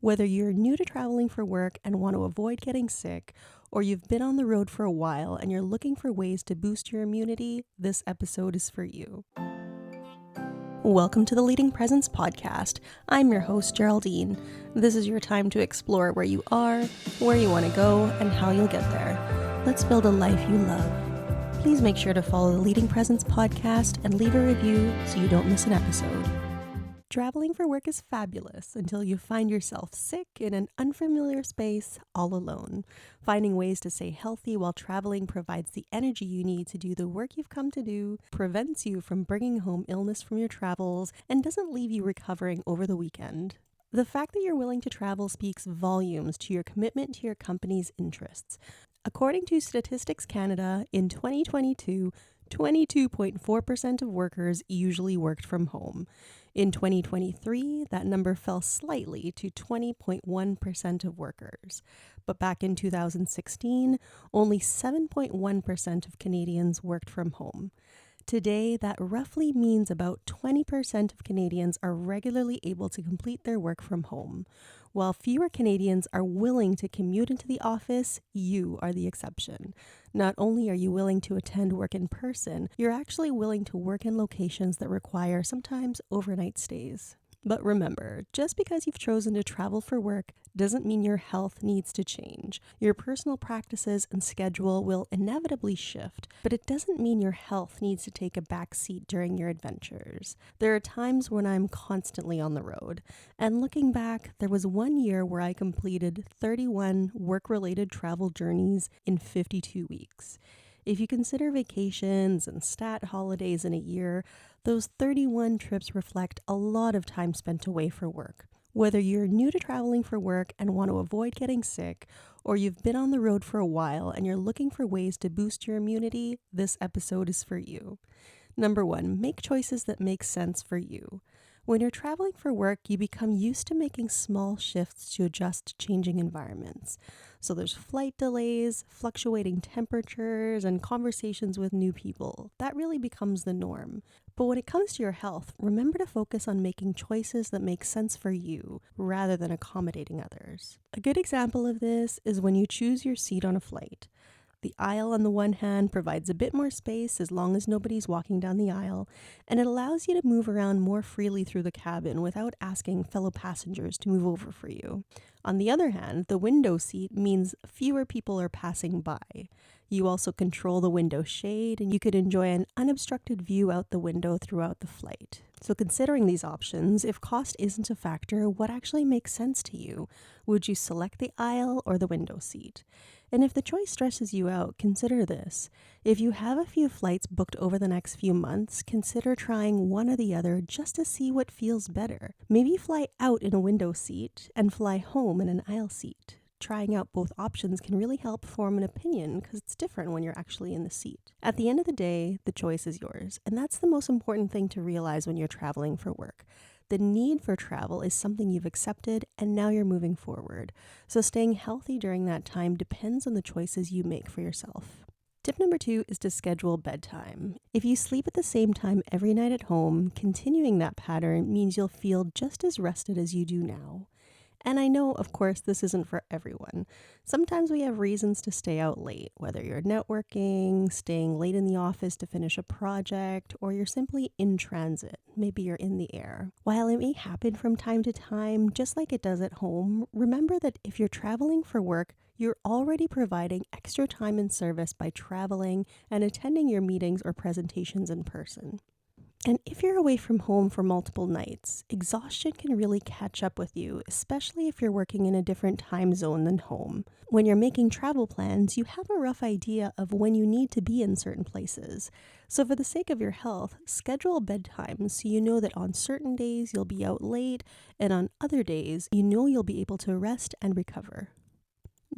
Whether you're new to traveling for work and want to avoid getting sick, or you've been on the road for a while and you're looking for ways to boost your immunity, this episode is for you. Welcome to the Leading Presence podcast. I'm your host, Geraldine. This is your time to explore where you are, where you want to go, and how you'll get there. Let's build a life you love. Please make sure to follow the Leading Presence podcast and leave a review so you don't miss an episode. Traveling for work is fabulous until you find yourself sick in an unfamiliar space all alone. Finding ways to stay healthy while traveling provides the energy you need to do the work you've come to do, prevents you from bringing home illness from your travels, and doesn't leave you recovering over the weekend. The fact that you're willing to travel speaks volumes to your commitment to your company's interests. According to Statistics Canada, in 2022, 22.4% of workers usually worked from home. In 2023, that number fell slightly to 20.1% of workers. But back in 2016, only 7.1% of Canadians worked from home. Today, that roughly means about 20% of Canadians are regularly able to complete their work from home. While fewer Canadians are willing to commute into the office, you are the exception. Not only are you willing to attend work in person, you're actually willing to work in locations that require sometimes overnight stays. But remember, just because you've chosen to travel for work doesn't mean your health needs to change. Your personal practices and schedule will inevitably shift, but it doesn't mean your health needs to take a backseat during your adventures. There are times when I'm constantly on the road, and looking back, there was one year where I completed 31 work-related travel journeys in 52 weeks. If you consider vacations and stat holidays in a year, those 31 trips reflect a lot of time spent away for work. Whether you're new to traveling for work and want to avoid getting sick, or you've been on the road for a while and you're looking for ways to boost your immunity, this episode is for you. Number 1, make choices that make sense for you. When you're traveling for work, you become used to making small shifts to adjust to changing environments. So there's flight delays, fluctuating temperatures, and conversations with new people. That really becomes the norm. But when it comes to your health, remember to focus on making choices that make sense for you rather than accommodating others. A good example of this is when you choose your seat on a flight. The aisle on the one hand provides a bit more space as long as nobody's walking down the aisle, and it allows you to move around more freely through the cabin without asking fellow passengers to move over for you. On the other hand, the window seat means fewer people are passing by. You also control the window shade, and you could enjoy an unobstructed view out the window throughout the flight. So considering these options, if cost isn't a factor, what actually makes sense to you? Would you select the aisle or the window seat? And if the choice stresses you out, consider this. If you have a few flights booked over the next few months, consider trying one or the other just to see what feels better. Maybe fly out in a window seat and fly home in an aisle seat. Trying out both options can really help form an opinion because it's different when you're actually in the seat. At the end of the day, the choice is yours, and that's the most important thing to realize when you're traveling for work. The need for travel is something you've accepted, and now you're moving forward. So staying healthy during that time depends on the choices you make for yourself. Tip number 2 is to schedule bedtime. If you sleep at the same time every night at home, continuing that pattern means you'll feel just as rested as you do now. And I know, of course, this isn't for everyone. Sometimes we have reasons to stay out late, whether you're networking, staying late in the office to finish a project, or you're simply in transit. Maybe you're in the air. While it may happen from time to time, just like it does at home, remember that if you're traveling for work, you're already providing extra time and service by traveling and attending your meetings or presentations in person. And if you're away from home for multiple nights, exhaustion can really catch up with you, especially if you're working in a different time zone than home. When you're making travel plans, you have a rough idea of when you need to be in certain places. So for the sake of your health, schedule bedtime so you know that on certain days you'll be out late, and on other days you know you'll be able to rest and recover.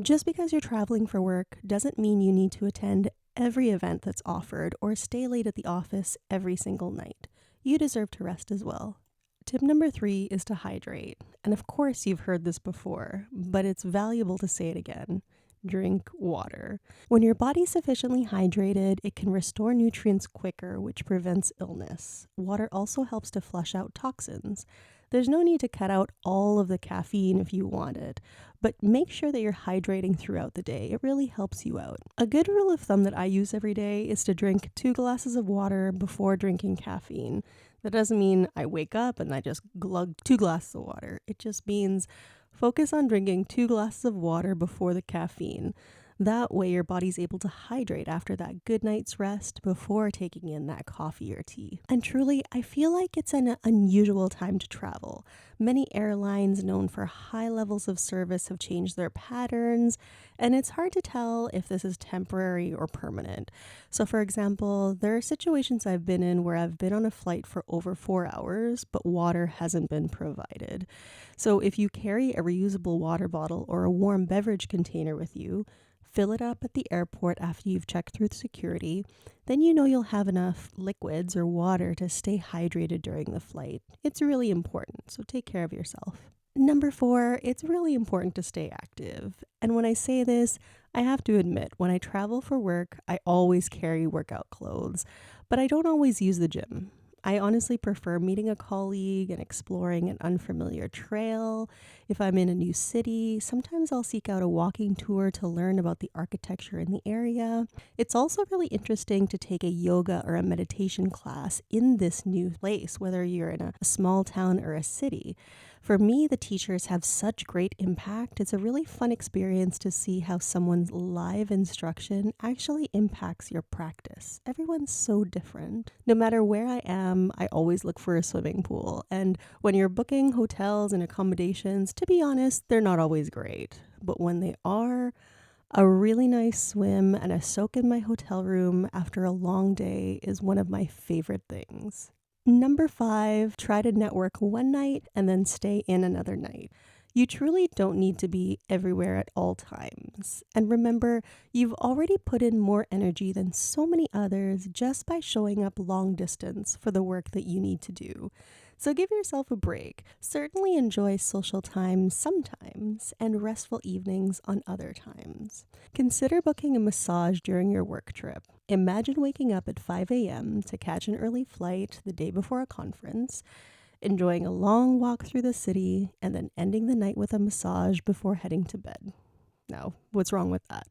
Just because you're traveling for work doesn't mean you need to attend every event that's offered or stay late at the office every single night. You deserve to rest as well. Tip number 3 is to hydrate. And of course you've heard this before, but it's valuable to say it again. Drink water. When your body's sufficiently hydrated, it can restore nutrients quicker, which prevents illness. Water also helps to flush out toxins. There's no need to cut out all of the caffeine if you want it, but make sure that you're hydrating throughout the day. It really helps you out. A good rule of thumb that I use every day is to drink 2 glasses of water before drinking caffeine. That doesn't mean I wake up and I just glug 2 glasses of water. It just means focus on drinking 2 glasses of water before the caffeine. That way your body's able to hydrate after that good night's rest before taking in that coffee or tea. And truly, I feel like it's an unusual time to travel. Many airlines known for high levels of service have changed their patterns, and it's hard to tell if this is temporary or permanent. So for example, there are situations I've been in where I've been on a flight for over 4 hours, but water hasn't been provided. So if you carry a reusable water bottle or a warm beverage container with you, fill it up at the airport after you've checked through security, then you know you'll have enough liquids or water to stay hydrated during the flight. It's really important, so take care of yourself. Number 4, it's really important to stay active. And when I say this, I have to admit, when I travel for work, I always carry workout clothes, but I don't always use the gym. I honestly prefer meeting a colleague and exploring an unfamiliar trail. If I'm in a new city, sometimes I'll seek out a walking tour to learn about the architecture in the area. It's also really interesting to take a yoga or a meditation class in this new place, whether you're in a small town or a city. For me, the teachers have such great impact. It's a really fun experience to see how someone's live instruction actually impacts your practice. Everyone's so different. No matter where I am, I always look for a swimming pool. And when you're booking hotels and accommodations, to be honest, they're not always great. But when they are, a really nice swim and a soak in my hotel room after a long day is one of my favorite things. Number 5, try to network one night and then stay in another night. You truly don't need to be everywhere at all times. And remember, you've already put in more energy than so many others just by showing up long distance for the work that you need to do. So give yourself a break. Certainly enjoy social time sometimes and restful evenings on other times. Consider booking a massage during your work trip. Imagine waking up at 5 a.m. to catch an early flight the day before a conference, enjoying a long walk through the city, and then ending the night with a massage before heading to bed. Now, what's wrong with that?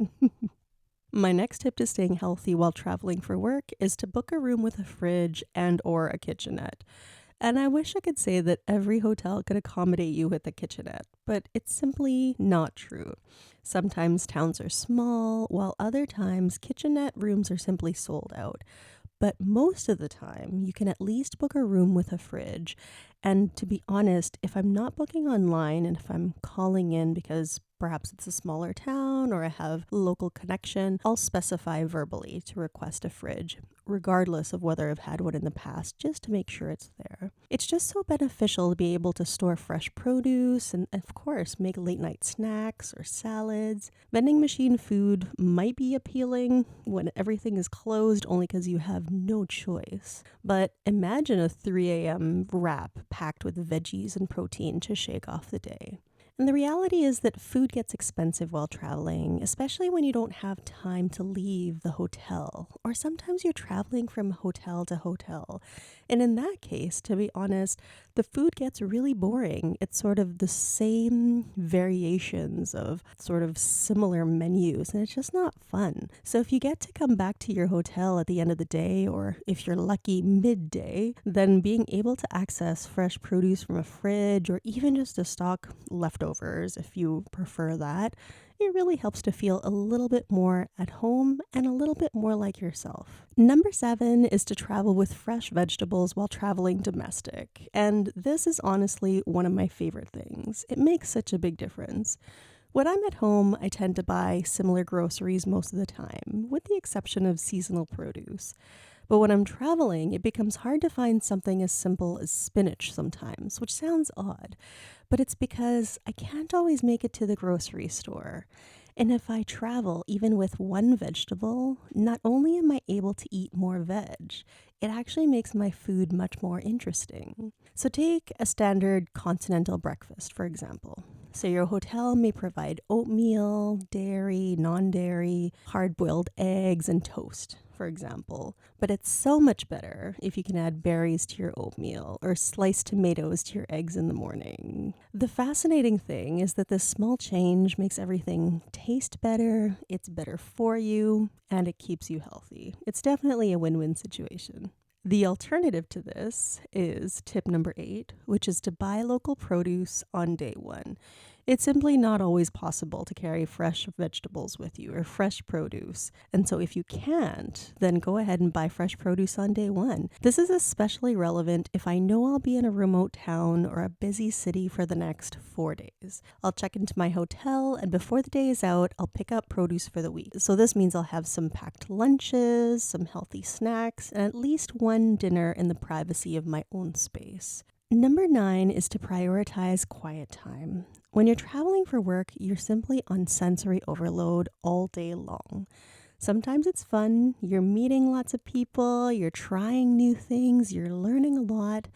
My next tip to staying healthy while traveling for work is to book a room with a fridge and or a kitchenette. And I wish I could say that every hotel could accommodate you with a kitchenette, but it's simply not true. Sometimes towns are small, while other times kitchenette rooms are simply sold out. But most of the time, you can at least book a room with a fridge. And to be honest, if I'm not booking online and if I'm calling in because perhaps it's a smaller town or I have local connection, I'll specify verbally to request a fridge, regardless of whether I've had one in the past, just to make sure it's there. It's just so beneficial to be able to store fresh produce and, of course, make late night snacks or salads. Vending machine food might be appealing when everything is closed only because you have no choice. But imagine a 3 a.m. wrap packed with veggies and protein to shake off the day. And the reality is that food gets expensive while traveling, especially when you don't have time to leave the hotel, or sometimes you're traveling from hotel to hotel. And in that case, to be honest, the food gets really boring. It's sort of the same variations of sort of similar menus, and it's just not fun. So if you get to come back to your hotel at the end of the day, or if you're lucky midday, then being able to access fresh produce from a fridge, or even just to stock leftovers if you prefer that, it really helps to feel a little bit more at home and a little bit more like yourself. Number 7 is to travel with fresh vegetables while traveling domestic. And this is honestly one of my favorite things. It makes such a big difference. When I'm at home, I tend to buy similar groceries most of the time, with the exception of seasonal produce. But when I'm traveling, it becomes hard to find something as simple as spinach sometimes, which sounds odd. But it's because I can't always make it to the grocery store. And if I travel even with one vegetable, not only am I able to eat more veg, it actually makes my food much more interesting. So take a standard continental breakfast, for example. So your hotel may provide oatmeal, dairy, non-dairy, hard-boiled eggs, and toast. for example. But it's so much better if you can add berries to your oatmeal or sliced tomatoes to your eggs in the morning. The fascinating thing is that this small change makes everything taste better, it's better for you, and it keeps you healthy. It's definitely a win-win situation. The alternative to this is tip number 8, which is to buy local produce on day 1. It's simply not always possible to carry fresh vegetables with you or fresh produce. And so if you can't, then go ahead and buy fresh produce on day 1. This is especially relevant if I know I'll be in a remote town or a busy city for the next 4 days. I'll check into my hotel, and before the day is out, I'll pick up produce for the week. So this means I'll have some packed lunches, some healthy snacks, and at least one dinner in the privacy of my own space. Number 9 is to prioritize quiet time. When you're traveling for work, you're simply on sensory overload all day long. Sometimes it's fun, you're meeting lots of people, you're trying new things, you're learning a lot,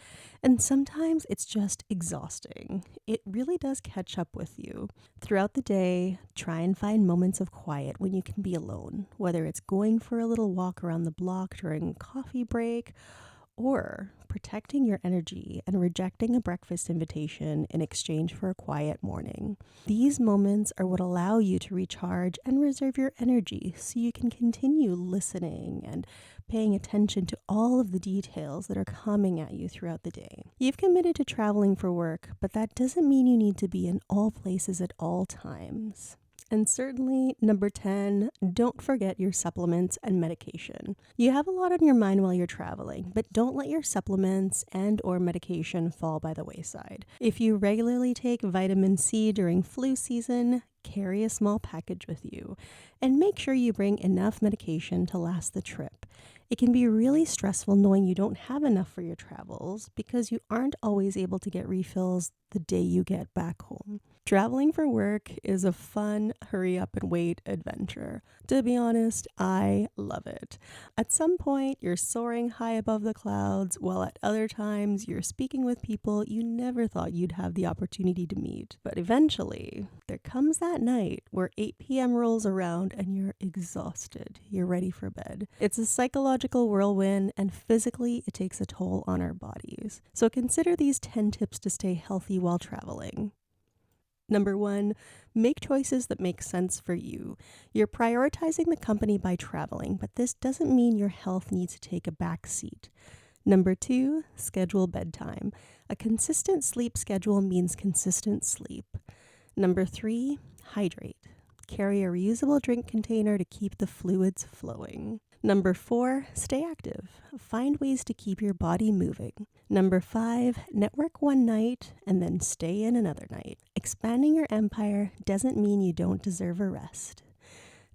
and sometimes it's just exhausting. It really does catch up with you. Throughout the day, try and find moments of quiet when you can be alone, whether it's going for a little walk around the block during coffee break, or protecting your energy and rejecting a breakfast invitation in exchange for a quiet morning. These moments are what allow you to recharge and reserve your energy so you can continue listening and paying attention to all of the details that are coming at you throughout the day. You've committed to traveling for work, but that doesn't mean you need to be in all places at all times. And certainly, number 10, don't forget your supplements and medication. You have a lot on your mind while you're traveling, but don't let your supplements and or medication fall by the wayside. If you regularly take vitamin C during flu season, carry a small package with you, and make sure you bring enough medication to last the trip. It can be really stressful knowing you don't have enough for your travels because you aren't always able to get refills the day you get back home. Traveling for work is a fun, hurry up and wait adventure. To be honest, I love it. At some point, you're soaring high above the clouds, while at other times, you're speaking with people you never thought you'd have the opportunity to meet. But eventually, there comes that night where 8 p.m. rolls around and you're exhausted. You're ready for bed. It's a psychological whirlwind, and physically, it takes a toll on our bodies. So consider these 10 tips to stay healthy while traveling. Number 1, make choices that make sense for you. You're prioritizing the company by traveling, but this doesn't mean your health needs to take a back seat. Number 2, schedule bedtime. A consistent sleep schedule means consistent sleep. Number 3, hydrate. Carry a reusable drink container to keep the fluids flowing. Number 4, stay active. Find ways to keep your body moving. Number 5, network one night and then stay in another night. Expanding your empire doesn't mean you don't deserve a rest.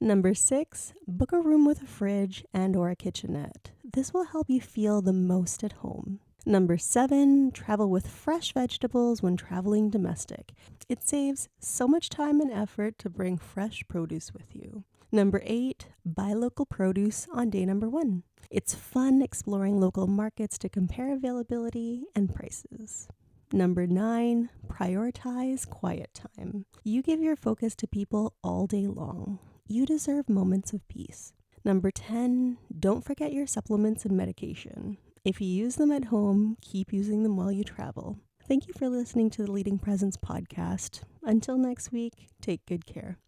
Number 6, book a room with a fridge and or a kitchenette. This will help you feel the most at home. Number 7, travel with fresh vegetables when traveling domestic. It saves so much time and effort to bring fresh produce with you. Number 8, buy local produce on day number 1. It's fun exploring local markets to compare availability and prices. Number 9, prioritize quiet time. You give your focus to people all day long. You deserve moments of peace. Number 10, don't forget your supplements and medication. If you use them at home, keep using them while you travel. Thank you for listening to the Leading Presence podcast. Until next week, take good care.